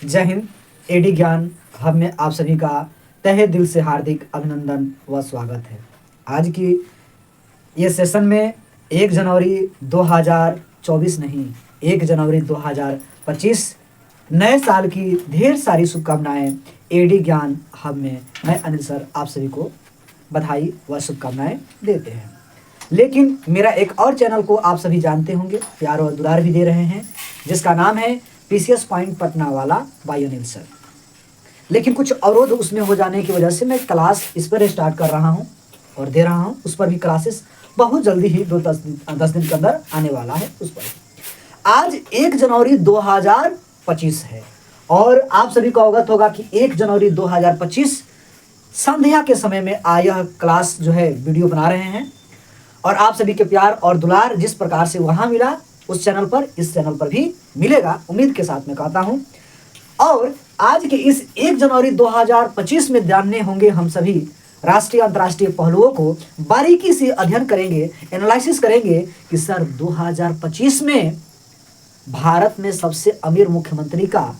जय हिंद। एडी ज्ञान हब में आप सभी का तहे दिल से हार्दिक अभिनंदन व स्वागत है। आज की ये सेशन में 1 जनवरी 2024 नहीं, 1 जनवरी 2025 नए साल की ढेर सारी शुभकामनाएं एडी ज्ञान हब में मैं अनिल सर आप सभी को बधाई व शुभकामनाएं देते हैं। लेकिन मेरा एक और चैनल को आप सभी जानते होंगे, प्यार और दुलार भी दे रहे हैं, जिसका नाम है पीसीएस पॉइंट पटना वाला बाय अनिल सर। लेकिन कुछ अवरोध उसमें हो जाने की वजह से मैं क्लास इस पर स्टार्ट कर रहा हूं और दे रहा हूं। उस पर भी क्लासेस बहुत जल्दी ही 10 दिन के अंदर आने वाला है उस पर। आज 1 जनवरी 2025 है और आप सभी को अवगत होगा कि 1 जनवरी 2025 संध्या के समय में यह क्लास जो है वीडियो बना रहे हैं और आप सभी के प्यार और दुलार जिस प्रकार से वहां मिला उस चैनल पर, इस चैनल पर भी मिलेगा, उम्मीद के साथ मैं कहता हूं। और आज के इस 1 जनवरी 2025 में जानने होंगे हम सभी राष्ट्रीय अंतर्राष्ट्रीय पहलुओं को बारीकी से अध्ययन करेंगे, एनालिसिस करेंगे कि सर 2025 में भारत में सबसे अमीर मुख्यमंत्री का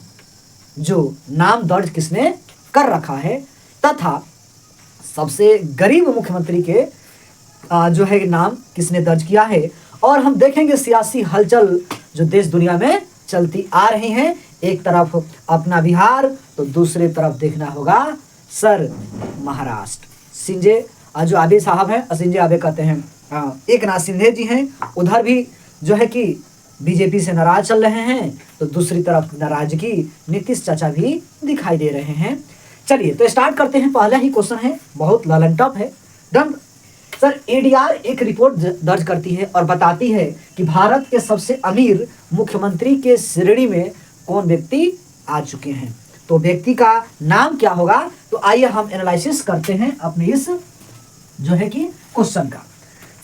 जो नाम दर्ज किसने कर रखा है तथा सबसे गरीब मुख्यमंत्री के जो है नाम किसने दर्ज किया है। और हम देखेंगे सियासी हलचल जो देश दुनिया में चलती आ रही हैं। एक तरफ अपना बिहार तो दूसरी तरफ देखना होगा सर महाराष्ट्र। सिंजे जो आबे साहब हैं, सिंजे आबे कहते हैं, एक नाथ शिंदे जी हैं, उधर भी जो है कि बीजेपी से नाराज चल रहे हैं तो दूसरी तरफ नाराजगी नीतीश चाचा भी दिखाई दे रहे हैं। चलिए तो स्टार्ट करते हैं। पहला ही क्वेश्चन है, बहुत ललन टफ है। डन सर, एडीआर एक रिपोर्ट दर्ज करती है और बताती है कि भारत के सबसे अमीर मुख्यमंत्री के श्रेणी में कौन व्यक्ति आ चुके हैं। तो व्यक्ति का नाम क्या होगा, तो आइए हम एनालिसिस करते हैं अपने इस जो है कि क्वेश्चन का।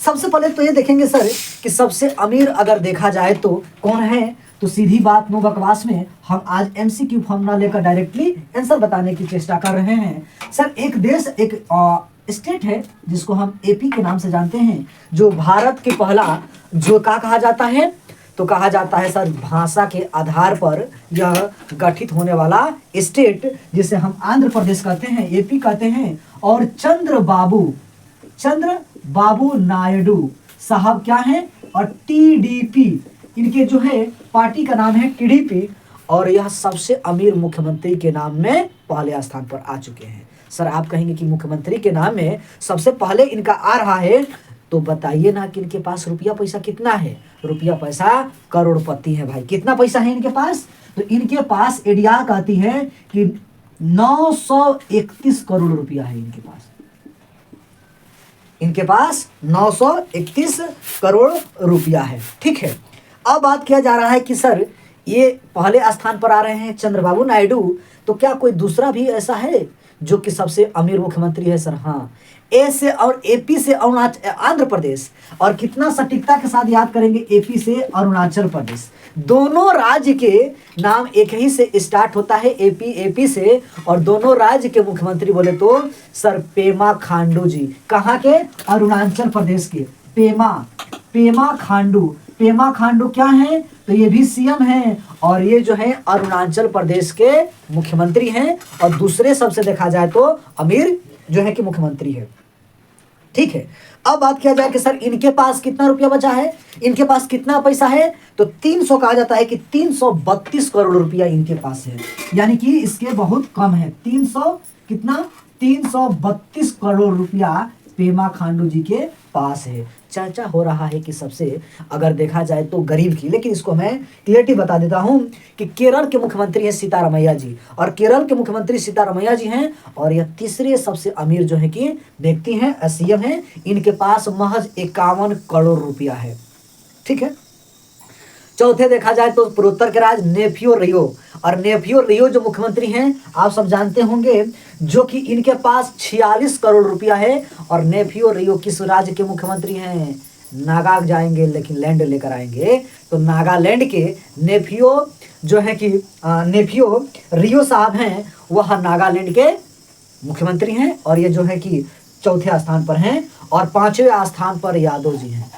सबसे पहले तो ये देखेंगे सर कि सबसे अमीर अगर देखा जाए तो कौन है, तो सीधी बात नो बकवास में हम आज एमसीक्यू फॉर्मूला लेकर डायरेक्टली आंसर बताने की चेष्टा कर रहे हैं। सर एक देश, एक स्टेट है जिसको हम एपी के नाम से जानते हैं, जो भारत के पहला जो क्या कहा जाता है, तो कहा जाता है सर भाषा के आधार पर यह गठित होने वाला स्टेट, जिसे हम आंध्र प्रदेश कहते हैं, एपी कहते हैं। और चंद्र बाबू नायडू साहब क्या हैं, और टीडीपी, इनके जो है पार्टी का नाम है टीडीपी, और यह सबसे अमीर मुख्यमंत्री के नाम में पहले स्थान पर आ चुके हैं। सर आप कहेंगे कि मुख्यमंत्री के नाम में सबसे पहले इनका आ रहा है, तो बताइए ना कि इनके पास रुपया पैसा कितना है। रुपया पैसा करोड़पति है भाई। कितना पैसा है इनके पास, तो इनके पास एडीआर कहती है कि 931 करोड़ रुपया है इनके पास। इनके पास 931 करोड़ रुपया है। ठीक है, अब बात किया जा रहा है कि सर ये पहले स्थान पर आ रहे हैं चंद्रबाबू नायडू, तो क्या कोई दूसरा भी ऐसा है जो कि सबसे अमीर मुख्यमंत्री है। सर हाँ, ए से और एपी से आंध्र प्रदेश, और कितना सटीकता के साथ याद करेंगे, एपी से अरुणाचल प्रदेश, दोनों राज्य के नाम एक ही से स्टार्ट होता है, एपी से, और दोनों राज्य के मुख्यमंत्री बोले तो सर पेमा खांडू जी। कहाँ के, अरुणाचल प्रदेश के। पेमा खांडू क्या है, तो ये भी सीएम हैं और ये जो है अरुणाचल प्रदेश के मुख्यमंत्री हैं, और दूसरे सबसे देखा जाए तो अमीर जो है कि मुख्यमंत्री है। ठीक है, अब बात किया जाए कि सर इनके पास कितना रुपया बचा है, इनके पास कितना पैसा है, तो 300 कहा जाता है कि 332 करोड़ रुपया इनके पास है, यानी कि इसके बहुत कम है। 332 करोड़ रुपया पेमा खांडू जी के पास है। चर्चा हो रहा है कि सबसे अगर देखा जाए तो गरीब की, लेकिन इसको मैं क्लियरली बता देता हूं कि केरल के मुख्यमंत्री हैं सीतारमैया जी, और केरल के मुख्यमंत्री सीतारमैया जी हैं, और यह तीसरे सबसे अमीर जो है कि व्यक्ति हैं, सीएम हैं। इनके पास महज 51 करोड़ रुपया है। ठीक है, चौथे देखा जाए तो पूर्वोत्तर के राज्य नेफियो रियो, और नेफियो रियो जो मुख्यमंत्री हैं आप सब जानते होंगे, जो कि इनके पास 46 करोड़ रुपया है। और नेफियो रियो किस राज्य के मुख्यमंत्री हैं, नागा जाएंगे लेकिन लैंड लेकर आएंगे, तो नागालैंड के नेफियो जो है कि नेफियो रियो साहब हैं, वह नागालैंड के मुख्यमंत्री हैं, और ये जो है कि चौथे स्थान पर हैं। और 5वें स्थान पर यादव जी हैं।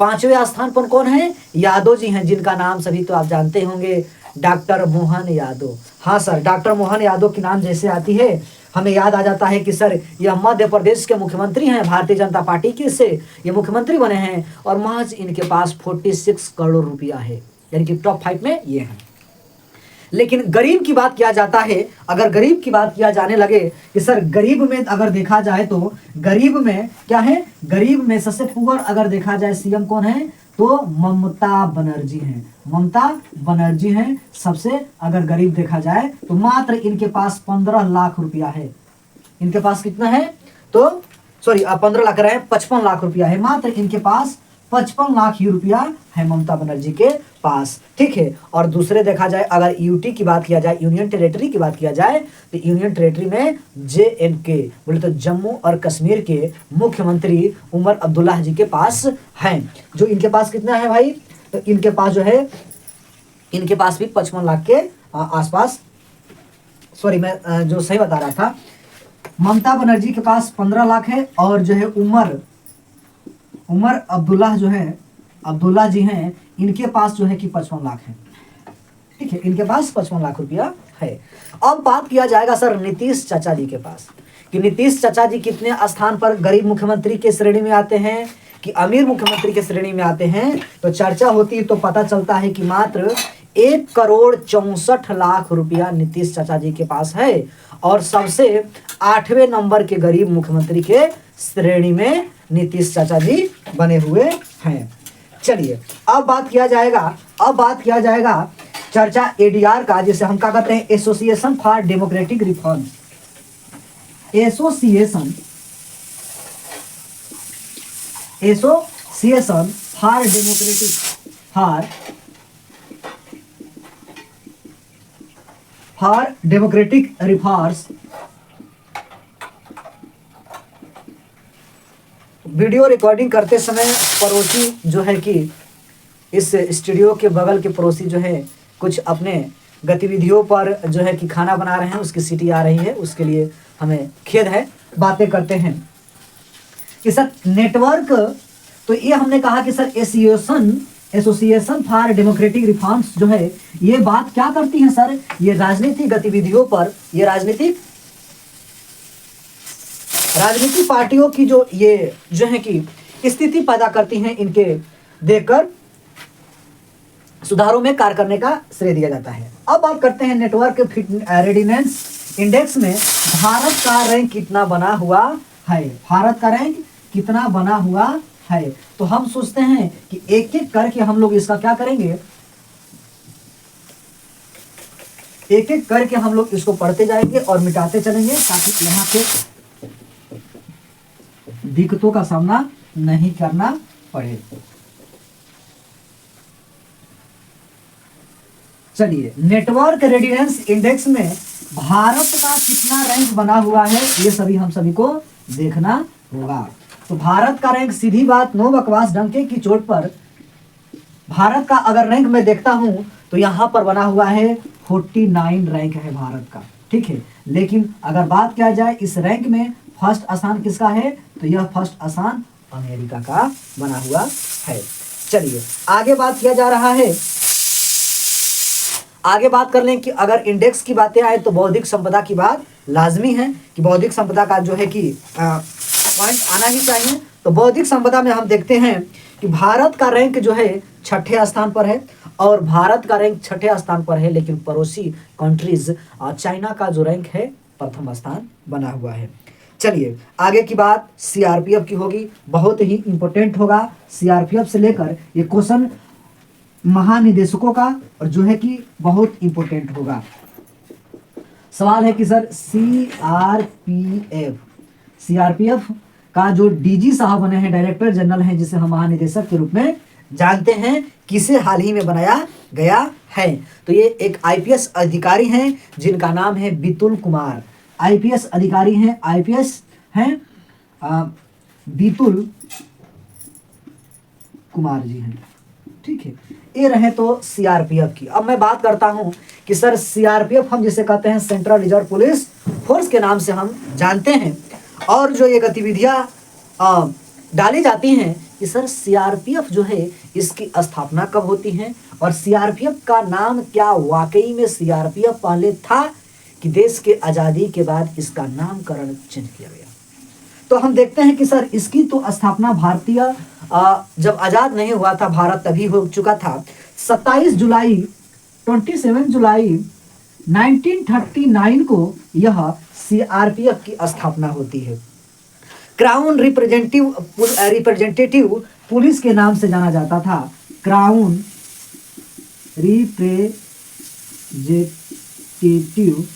5वें स्थान पर कौन है, यादव जी हैं, जिनका नाम सभी तो आप जानते होंगे, डॉक्टर मोहन यादव। हाँ सर, डॉक्टर मोहन यादव की नाम जैसे आती है हमें याद आ जाता है कि सर यह मध्य प्रदेश के मुख्यमंत्री हैं, भारतीय जनता पार्टी के से ये मुख्यमंत्री बने हैं और महज इनके पास 46 करोड़ रुपया है, यानी कि टॉप 5 में ये हैं। लेकिन गरीब की बात किया जाता है, अगर गरीब की बात किया जाने लगे कि सर गरीब में अगर देखा जाए तो गरीब में क्या है, गरीब में सबसे पुअर अगर देखा जाए सीएम कौन है तो ममता बनर्जी हैं। ममता बनर्जी हैं सबसे अगर गरीब देखा जाए तो मात्र इनके पास 15 लाख रुपया है। इनके पास कितना है तो सॉरी 15 लाख रहे 55 लाख रुपया है, मात्र इनके पास 55 लाख ही रुपया है ममता बनर्जी के पास। ठीक है, और दूसरे देखा जाए अगर यूटी की बात किया जाए, यूनियन टेरिटरी की बात किया जाए तो यूनियन टेरिटरी में JNK बोले तो जम्मू और कश्मीर के मुख्यमंत्री उमर अब्दुल्ला जी के पास हैं। जो इनके पास कितना है भाई, तो इनके पास जो है इनके पास भी 55 लाख के आसपास, सॉरी मैं जो सही बता रहा था, ममता बनर्जी के पास 15 लाख है और जो है उमर अब्दुल्ला जो है अब्दुल्ला जी हैं इनके पास जो है कि 55 लाख है। ठीक है, इनके पास 55 लाख रुपया है। अब बात किया जाएगा सर नीतीश चाचा जी के पास कि नीतीश चाचा जी कितने स्थान पर गरीब मुख्यमंत्री के श्रेणी में आते हैं कि अमीर मुख्यमंत्री के श्रेणी में आते हैं। तो चर्चा होती है तो पता चलता है कि मात्र 1,64,00,000 रुपया नीतीश चाचा जी के पास है और सबसे 8वें नंबर के गरीब मुख्यमंत्री के श्रेणी में नीतीश चाचा जी बने हुए हैं। चलिए अब बात किया जाएगा चर्चा ADR का, जिसे हम क्या कहते हैं association for democratic reform. Association for democratic reforms video recording करते समय पड़ोसी जो है कि इस स्टूडियो के बगल के पड़ोसी जो है कुछ अपने गतिविधियों पर जो है कि खाना बना रहे हैं, उसकी सीटी आ रही है, उसके लिए हमें खेद है। बातें करते हैं कि सर नेटवर्क, तो ये हमने कहा कि sir association for democratic reforms जो है ये बात क्या करती है सर, ये राजनीतिक गतिविधियों पर, ये राजनीतिक पार्टियों की जो ये जो है कि स्थिति पैदा करती हैं, इनके देखकर सुधारों में कार्य करने का श्रेय दिया जाता है। अब बात करते हैं नेटवर्क रेडिनेंस इंडेक्स में भारत का रैंक कितना बना हुआ है। भारत का रैंक कितना बना हुआ है, तो हम सोचते हैं कि एक एक करके हम लोग इसका क्या करेंगे, एक एक करके हम लोग इसको पढ़ते जाएंगे और मिटाते चलेंगे ताकि यहाँ पे दिक्कतों का सामना नहीं करना पड़े। चलिए नेटवर्क रेडिनेंस इंडेक्स में भारत का कितना रैंक बना हुआ है ये सभी हम सभी को देखना होगा। तो भारत का रैंक, सीधी बात नो बकवास डंके की चोट पर, भारत का अगर रैंक मैं देखता हूं तो यहां पर बना हुआ है 49 रैंक है भारत का। ठीक है, लेकिन अगर बात किया जाए इस रैंक में फर्स्ट स्थान किसका है, तो यह फर्स्ट स्थान अमेरिका का बना हुआ है। चलिए आगे बात किया जा रहा है, आगे बात कर लें कि अगर इंडेक्स की बातें आए तो बौद्धिक संपदा की बात लाजमी है कि बौद्धिक संपदा का जो है कि पॉइंट आना ही चाहिए। तो बौद्धिक संपदा में हम देखते हैं कि भारत का रैंक जो है 6ठे स्थान पर है और भारत का रैंक 6ठे स्थान पर है, लेकिन पड़ोसी कंट्रीज चाइना का जो रैंक है प्रथम स्थान बना हुआ है। चलिए आगे की बात CRPF की होगी, बहुत ही इंपॉर्टेंट होगा CRPF से लेकर ये क्वेश्चन महानिदेशकों का, और जो है कि बहुत इंपॉर्टेंट होगा। सवाल है कि सर CRPF का जो DG साहब बने हैं, डायरेक्टर जनरल हैं, जिसे हम महानिदेशक के रूप में जानते हैं, किसे हाल ही में बनाया गया है। तो ये एक IPS अधिकारी हैं जिनका नाम है बितुल कुमार। IPS अधिकारी हैं, IPS हैं बितुल कुमार जी हैं। ठीक है, ये रहे तो CRPF की। अब मैं बात करता हूं कि सर CRPF हम जिसे कहते हैं सेंट्रल रिजर्व पुलिस फोर्स के नाम से हम जानते हैं, और जो ये गतिविधियां डाली जाती हैं कि सर सीआरपीएफ जो है इसकी स्थापना कब होती है और सीआरपीएफ का नाम क्या वाकई में सीआरपीएफ पहले था कि देश के आज़ादी के बाद इसका नामकरण चेंज किया गया। तो हम देखते हैं कि सर इसकी तो स्थापना भारतीय जब आज़ाद नहीं हुआ था भारत तभी हो चुका था। 27 जुलाई 1939 को यह सीआरपीएफ की स्थापना होती है। क्राउन रिप्रेजेंटेटिव पुलिस के नाम से जाना जाता था। क्राउन रिप्रेजेंटेटिव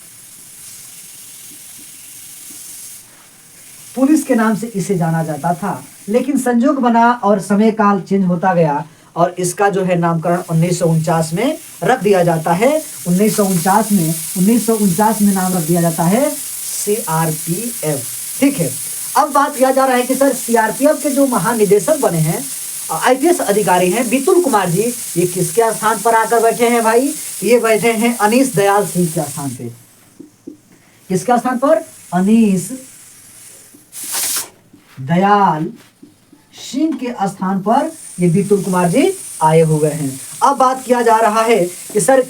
पुलिस के नाम से इसे जाना जाता था, लेकिन संजोग बना और समय काल चेंज होता गया और इसका जो है नामकरण 1949 में रख दिया जाता है। 1949 में नाम रख दिया जाता है सीआरपीएफ। ठीक है, अब बात किया जा रहा है कि सर सीआरपीएफ के जो महानिदेशक बने हैं आईपीएस अधिकारी हैं बितुल कुमार जी, ये किसके स्थान पर आकर बैठे हैं भाई? ये बैठे हैं अनीश दयाल सिंह के स्थान पे। किसके स्थान पर? अनीश दयाल सिंह के स्थान पर ये बितुल कुमार जी आए हुए हैं। अब बात किया जा रहा है कि सर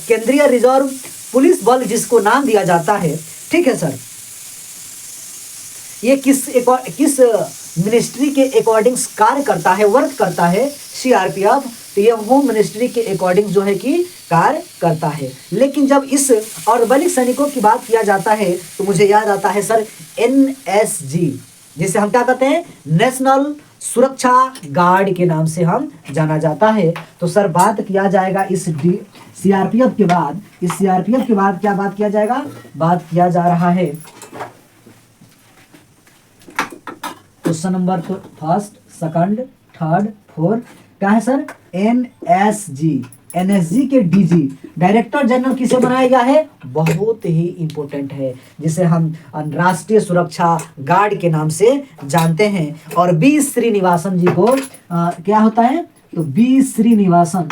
केंद्रीय रिजर्व पुलिस बल जिसको नाम दिया जाता है, ठीक है सर, ये किस मिनिस्ट्री के अकॉर्डिंग कार्य करता है, वर्क करता है सीआरपीएफ? तो ये होम मिनिस्ट्री के अकॉर्डिंग जो है कि कार्य करता है। लेकिन जब इस अर्धसैनिक सैनिकों की बात किया जाता है तो मुझे याद आता है सर एनएसजी, जिसे हम क्या कहते हैं? नेशनल सुरक्षा गार्ड के नाम से हम जाना जाता है। तो सर बात किया जाएगा इस सीआरपीएफ के बाद, इस सीआरपीएफ के बाद क्या बात किया जाएगा? बात किया जा रहा है क्वेश्चन नंबर तो फर्स्ट, सेकंड, थर्ड, फोर्थ क्या है सर? एनएसजी, एनएसजी के डीजी डायरेक्टर जनरल किसे बनाया गया है? बहुत ही इंपॉर्टेंट है, जिसे हम राष्ट्रीय सुरक्षा गार्ड के नाम से जानते हैं। और बी श्रीनिवासन जी को क्या होता है? तो बी श्रीनिवासन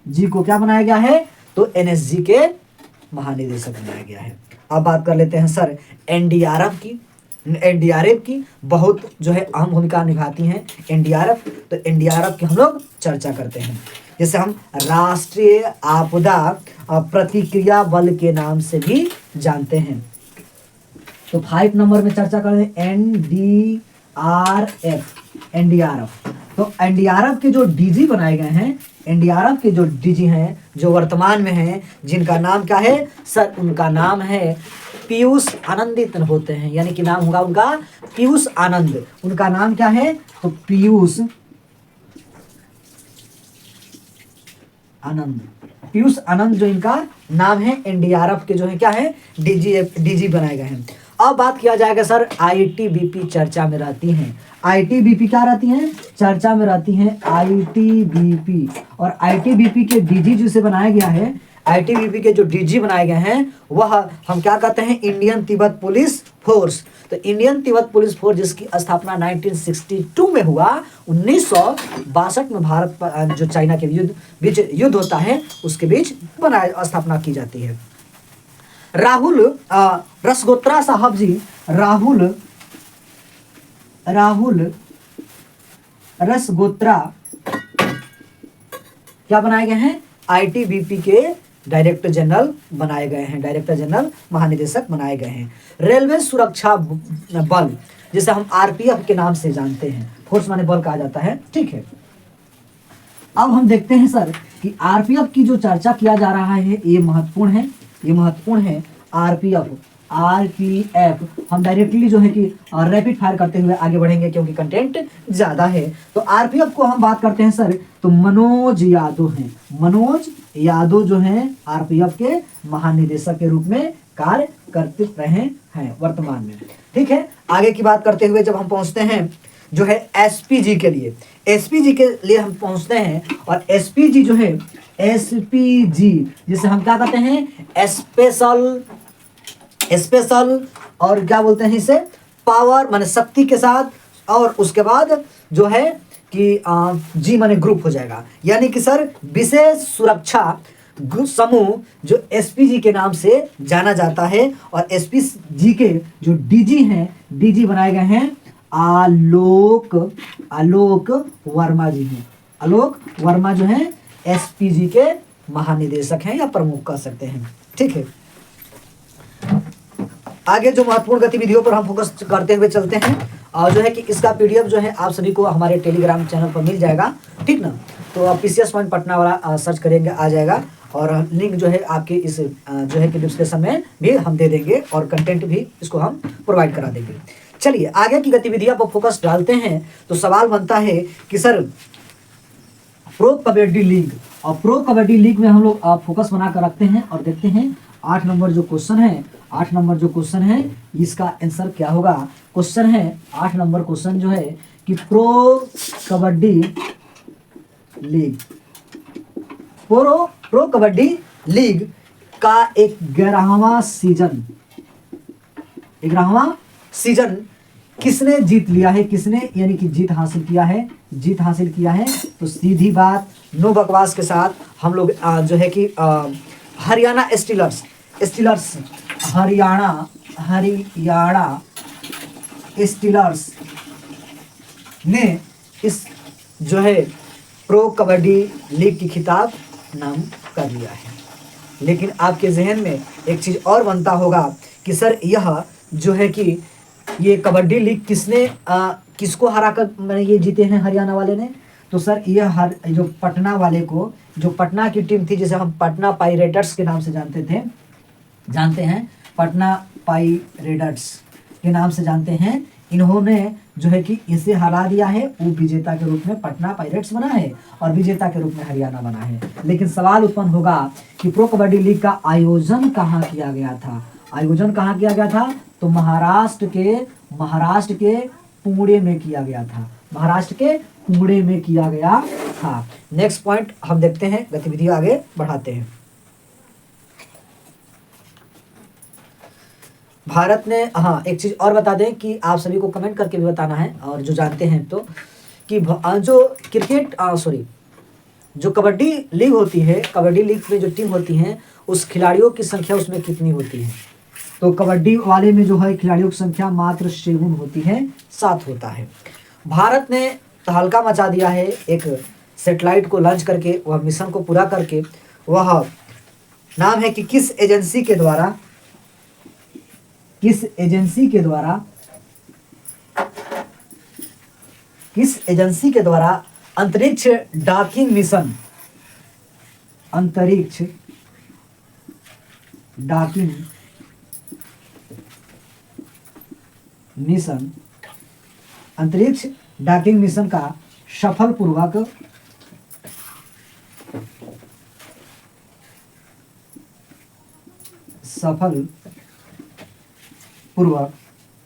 जी को क्या बनाया गया है? तो एनएसजी के महानिदेशक बनाया गया है। अब बात कर लेते हैं सर एनडीआरएफ की। एनडीआरएफ की बहुत जो है अहम भूमिका निभाती हैं एनडीआरएफ। तो एनडीआरएफ की हम लोग चर्चा करते हैं, जिसे हम राष्ट्रीय आपदा प्रतिक्रिया बल के नाम से भी जानते हैं। तो 5 नंबर में चर्चा करें एनडीआरएफ। तो एनडीआरएफ के जो डीजी बनाए गए हैं, एनडीआरएफ के जो डीजी हैं जो वर्तमान में हैं, जिनका नाम क्या है सर? उनका नाम है पीयूष आनंदित होते हैं, यानी कि नाम होगा उनका पीयूष आनंद। उनका नाम क्या है? तो पीयूष आनंद जो इनका नाम है। एनडीआरएफ के जो है क्या है? डीजी बनाए गए हैं। अब बात किया जाएगा सर आईटीबीपी चर्चा में रहती हैं। आईटीबीपी क्या रहती हैं? चर्चा में रहती हैं आईटीबीपी। और आईटीबीपी के डीजी जिसे बनाया गया है, आईटीबीपी के जो डीजी बनाए गए हैं वह हम क्या कहते हैं? Indian Tibet police force. तो इंडियन तिब्बत पुलिस फोर्स जिसकी स्थापना 1962 में हुआ। 1962 में भारत पर जो चाइना के बीच युद्ध होता है उसके बीच स्थापना की जाती है। राहुल रसगोत्रा साहब जी, राहुल रसगोत्रा क्या बनाए गए हैं? आईटीबीपी के डायरेक्टर जनरल बनाए गए हैं, डायरेक्टर जनरल महानिदेशक बनाए गए हैं। रेलवे सुरक्षा बल जिसे हम आरपीएफ के नाम से जानते हैं, फोर्स माने बल कहा जाता है, ठीक है। अब हम देखते हैं सर कि आरपीएफ की जो चर्चा किया जा रहा है ये महत्वपूर्ण है। आरपीएफ हम डायरेक्टली जो है कि रैपिड फायर करते हुए आगे बढ़ेंगे क्योंकि कंटेंट ज़्यादा है। तो आरपीएफ को हम बात करते हैं सर, तो मनोज यादव हैं। मनोज यादव जो हैं आरपीएफ के महानिदेशक के रूप में कार्य करते रहे हैं वर्तमान में, ठीक है। आगे की बात करते हुए जब हम पहुंचते हैं जो है एसपीजी के लिए, एसपीजी के लिए हम पहुंचते हैं। और एसपीजी जो है, एसपीजी जिसे हम क्या कहते हैं? स्पेशल और क्या बोलते हैं इसे? पावर माने शक्ति के साथ, और उसके बाद जो है कि जी माने ग्रुप हो जाएगा, यानी कि सर विशेष सुरक्षा समूह जो एसपीजी के नाम से जाना जाता है। और एसपीजी के जो डीजी हैं, डीजी बनाए गए हैं आलोक आलोक वर्मा जी हैं। आलोक वर्मा जो हैं एसपीजी के महानिदेशक हैं या प्रमुख कह सकते हैं। ठीक है, आगे जो महत्वपूर्ण गतिविधियों पर हम फोकस करते हुए चलते हैं और जो है कि इसका पीडीएफ जो है आप सभी को हमारे टेलीग्राम चैनल पर मिल जाएगा। ठीक ना, तो आप पीसीएस पॉइंट पटना वाला सर्च करेंगे आ जाएगा और लिंक जो है आपके इस जो है कि डिस्क्रिप्शन में भी हम दे देंगे और कंटेंट भी इसको हम प्रोवाइड करा देंगे। चलिए आगे की गतिविधियां पर फोकस डालते हैं। तो सवाल बनता है कि सर प्रो कबड्डी लीग, और प्रो कबड्डी लीग में हम लोग फोकस बना कर रखते हैं और देखते हैं 8 नंबर जो क्वेश्चन है, 8 नंबर जो क्वेश्चन है इसका आंसर क्या होगा। क्वेश्चन है 8 नंबर क्वेश्चन जो है कि pro kabaddi league, pro kabaddi league का 11वां सीजन किसने जीत लिया है, किसने यानी कि जीत हासिल किया है। तो सीधी बात नो बकवास के साथ हम लोग जो है कि हरियाणा स्टीलर्स हरियाणा स्टीलर्स ने इस जो है प्रो कबड्डी लीग की खिताब नाम कर लिया है। लेकिन आपके जहन में एक चीज़ और बनता होगा कि सर यह जो है कि ये कबड्डी लीग किसको हराकर मैंने ये जीते हैं हरियाणा वाले ने। तो सर यह जो पटना वाले को, जो पटना की टीम थी जिसे हम पटना पाइरेट्स के नाम से जानते हैं, पटना पाइरेट्स के नाम से जानते हैं, इन्होंने जो है कि इसे हरा दिया है। उप विजेता के रूप में पटना पाइरेट्स बना है और विजेता के रूप में हरियाणा बना है। लेकिन सवाल उत्पन्न होगा कि प्रो कबड्डी लीग का आयोजन कहाँ किया गया था। तो महाराष्ट्र के पुणे में किया गया था। नेक्स्ट पॉइंट हम देखते हैं, गतिविधि आगे बढ़ाते हैं। भारत ने एक चीज और बता दें कि आप सभी को कमेंट करके भी बताना है और जो जानते हैं तो कि जो कबड्डी लीग होती है, कबड्डी लीग में जो टीम होती हैं उस खिलाड़ियों की संख्या उसमें कितनी होती है। तो कबड्डी वाले में जो है खिलाड़ियों की संख्या मात्र 7 होती है, 7 होता है। भारत ने तहलका मचा दिया है एक सैटेलाइट को लॉन्च करके, वह मिशन को पूरा करके। वह नाम है कि किस एजेंसी के द्वारा अंतरिक्ष डॉकिंग मिशन का सफलपूर्वक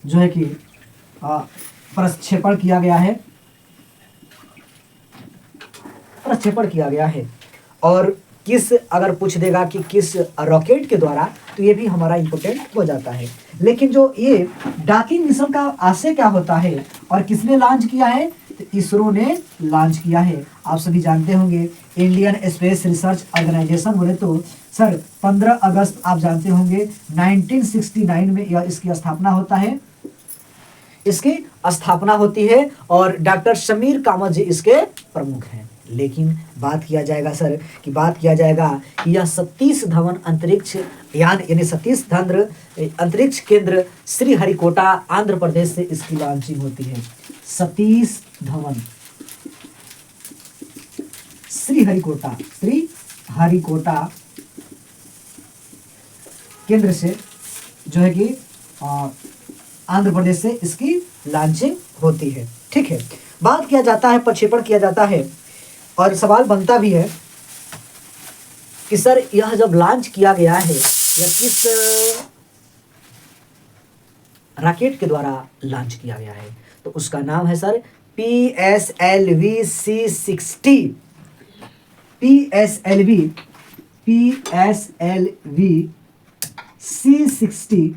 जो है कि प्रक्षेपण किया गया है और किस, अगर पूछ देगा कि किस रॉकेट के द्वारा, तो ये भी हमारा इंपॉर्टेंट हो जाता है। लेकिन जो ये डॉकिंग मिशन का आशय क्या होता है और किसने लॉन्च किया है, तो इसरो ने लॉन्च किया है। आप सभी जानते होंगे इंडियन स्पेस रिसर्च ऑर्गेनाइजेशन बोले तो सर 15 अगस्त आप जानते होंगे 1969 में यह इसकी स्थापना होती है और डॉक्टर शमीर कामत जी इसके प्रमुख हैं। लेकिन बात किया जाएगा कि यह सतीश धवन अंतरिक्ष यान यानी सतीश धवन अंतरिक्ष केंद्र श्रीहरिकोटा आंध्र प्रदेश से इसकी लॉन्चिंग होती है। सतीश धवन श्रीहरिकोटा केंद्र से जो है कि आंध्र प्रदेश से इसकी लॉन्चिंग होती है। ठीक है, बात किया जाता है, प्रक्षेपण किया जाता है और सवाल बनता भी है कि सर यह जब लॉन्च किया गया है यह किस रॉकेट के द्वारा लॉन्च किया गया है। तो उसका नाम है सर PSLV C60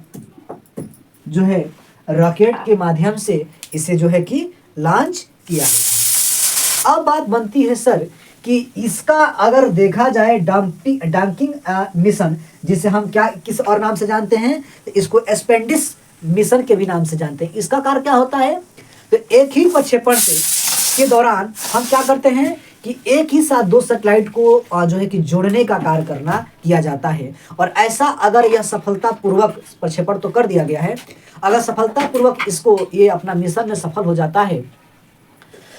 जो है रॉकेट के माध्यम से इसे जो है कि लॉन्च किया गया। अब बात बनती है सर कि इसका अगर देखा जाए डॉकिंग मिशन, जिसे हम किस और नाम से जानते हैं, तो इसको एस्पेंडिस मिशन के भी नाम से जानते हैं। इसका कार्य क्या होता है, तो एक ही प्रक्षेपण से के दौरान हम क्या करते हैं कि एक ही साथ दो सैटेलाइट को जो है कि जोड़ने का कार्य करना किया जाता है। और ऐसा अगर यह सफलतापूर्वक प्रक्षेपण तो कर दिया गया है, अगर सफलतापूर्वक इसको ये अपना मिशन में सफल हो जाता है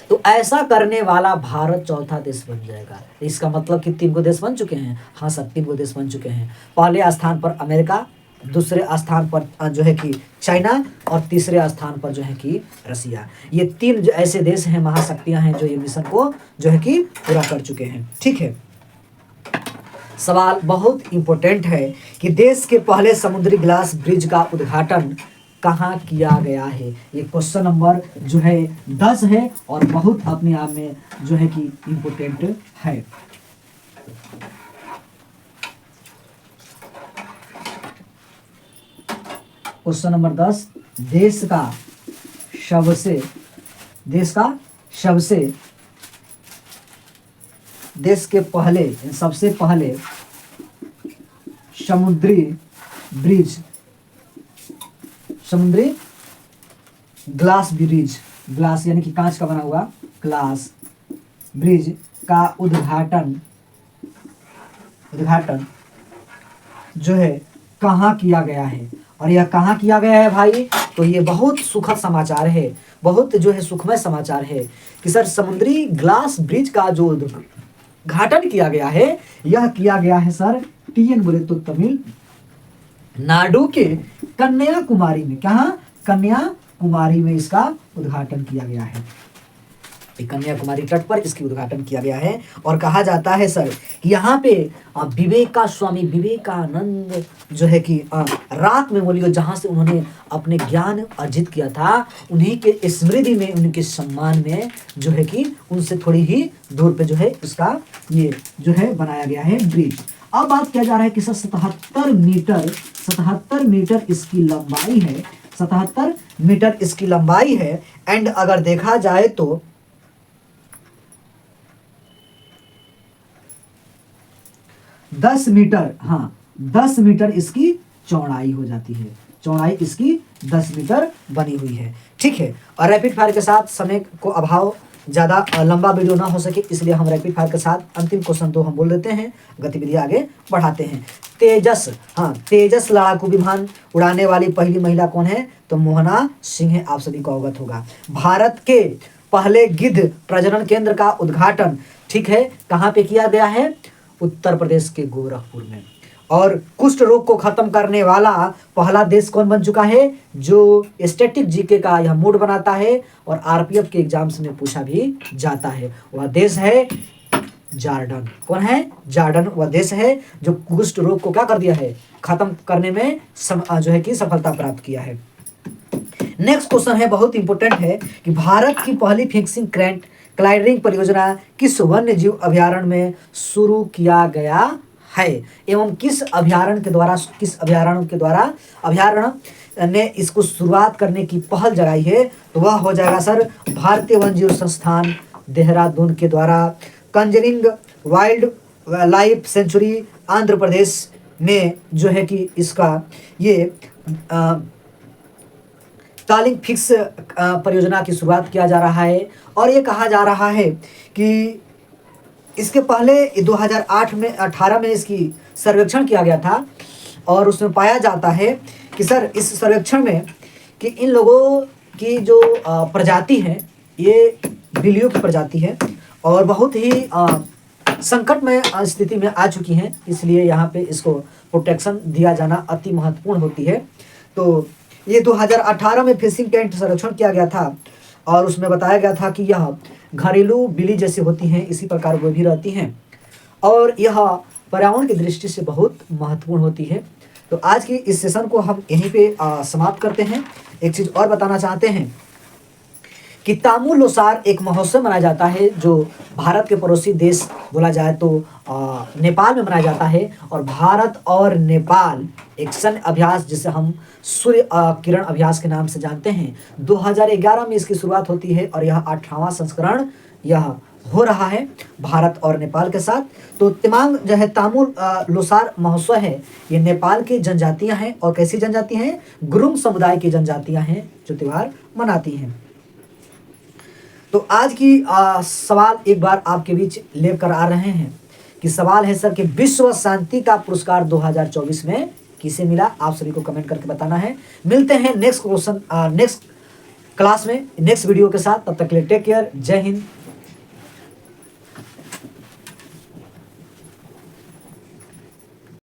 तो ऐसा करने वाला भारत चौथा देश बन जाएगा। इसका मतलब कि 3 गो देश बन चुके हैं। हाँ सर, 3 गो देश बन चुके हैं। पहले स्थान पर अमेरिका, दूसरे स्थान पर जो है कि चाइना, और तीसरे स्थान पर जो है कि रसिया। ये 3 जो ऐसे देश हैं, महाशक्तियां हैं, जो ये मिशन को जो है कि पूरा कर चुके हैं। ठीक है, सवाल बहुत इंपॉर्टेंट है कि देश के पहले समुद्री ग्लास ब्रिज का उद्घाटन कहाँ किया गया है। ये क्वेश्चन नंबर जो है 10 है और बहुत अपने आप में जो है कि इंपॉर्टेंट है। क्वेश्चन नंबर 10, देश के सबसे पहले समुद्री ग्लास यानी कि कांच का बना हुआ ग्लास ब्रिज का उद्घाटन जो है कहाँ किया गया है। और यह कहाँ किया गया है भाई, तो ये बहुत सुखद समाचार है, बहुत जो है सुखमय समाचार है कि सर समुद्री ग्लास ब्रिज का जो उद्घाटन किया गया है, यह किया गया है सर TN बोले तो तमिलनाडु के कन्याकुमारी में। कहाँ? कन्याकुमारी में इसका उद्घाटन किया गया है। कन्याकुमारी तट पर इसकी उद्घाटन किया गया है। और कहा जाता है सर कि यहाँ पे स्वामी विवेकानंद जो है कि रात में बोलियो जहाँ से उन्होंने अपने ज्ञान अर्जित किया था, उन्हीं के स्मृति में, उनके सम्मान में जो है कि उनसे थोड़ी ही दूर पे जो है इसका ये जो है बनाया गया है ब्रिज। अब बात किया जा रहा है कि 77 मीटर इसकी लंबाई है, 77 मीटर इसकी लंबाई है। एंड अगर देखा जाए तो 10 मीटर इसकी चौड़ाई हो जाती है। चौड़ाई इसकी 10 मीटर बनी हुई है। ठीक है, और रैपिड फायर के साथ समय को अभाव, ज़्यादा लंबा वीडियो ना हो सके इसलिए हम रैपिड फायर के साथ अंतिम क्वेश्चन 2 हम बोल देते हैं, गतिविधि आगे बढ़ाते हैं। तेजस लड़ाकू विमान उड़ाने वाली पहली महिला कौन है, तो मोहना सिंह है, आप सभी को अवगत होगा। भारत के पहले गिद्ध प्रजनन केंद्र का उद्घाटन, ठीक है, कहाँ पे किया गया है, उत्तर प्रदेश के गोरखपुर में। और कुष्ठ रोग को खत्म करने वाला पहला देश कौन बन चुका है, जो स्टैटिक जीके का यह मूड बनाता है और आरपीएफ के एग्जाम्स में पूछा भी जाता है, वह देश है जॉर्डन। कौन है? जॉर्डन वह देश है जो कुष्ठ रोग को क्या कर दिया है, खत्म करने में जो है कि सफलता प्राप्त किया है। नेक्स्ट क्वेश्चन है, बहुत इंपॉर्टेंट है कि भारत की पहली फिशिंग क्लाइडरिंग परियोजना किस वन्य जीव अभ्यारण्य में शुरू किया गया है, एवं किस अभ्यारण्य ने इसको शुरुआत करने की पहल जगाई है, तो वह हो जाएगा सर भारतीय वन्य जीव संस्थान देहरादून के द्वारा। कंजरिंग wildlife sanctuary Andhra Pradesh में जो है कि इसका ये तालिंग फिक्स परियोजना की शुरुआत किया जा रहा है। और ये कहा जा रहा है कि इसके पहले 2018 में इसकी सर्वेक्षण किया गया था और उसमें पाया जाता है कि सर इस सर्वेक्षण में कि इन लोगों की जो प्रजाति है ये बिल्लियों की प्रजाति है और बहुत ही संकट में स्थिति में आ चुकी हैं, इसलिए यहाँ पे इसको प्रोटेक्शन दिया जाना अति महत्वपूर्ण होती है। तो ये 2018 में फिशिंग टेंट सर्वेक्षण किया गया था और उसमें बताया गया था कि यह घरेलू बिल्ली जैसी होती हैं, इसी प्रकार वो भी रहती हैं और यह पर्यावरण की दृष्टि से बहुत महत्वपूर्ण होती है। तो आज की इस सेशन को हम यहीं पे समाप्त करते हैं। एक चीज़ और बताना चाहते हैं कि तामू लोसार एक महोत्सव मनाया जाता है जो भारत के पड़ोसी देश बोला जाए तो नेपाल में मनाया जाता है। और भारत और नेपाल एक सैन्य अभ्यास जिसे हम सूर्य किरण अभ्यास के नाम से जानते हैं, 2011 में इसकी शुरुआत होती है और यह 18वां संस्करण यह हो रहा है भारत और नेपाल के साथ। तो तिमांग जो है तामू लोसार महोत्सव है, ये नेपाल की जनजातियां हैं और कैसी जनजातियां हैं, गुरुंग समुदाय की जनजातियां हैं जो त्यौहार मनाती हैं। तो आज की सवाल एक बार आपके बीच लेकर आ रहे हैं कि सवाल है सर कि विश्व शांति का पुरस्कार 2024 में किसे मिला। आप सभी को कमेंट करके बताना है। मिलते हैं नेक्स्ट क्वेश्चन नेक्स्ट क्लास में नेक्स्ट वीडियो के साथ। तब तक के लिए टेक केयर। जय हिंद,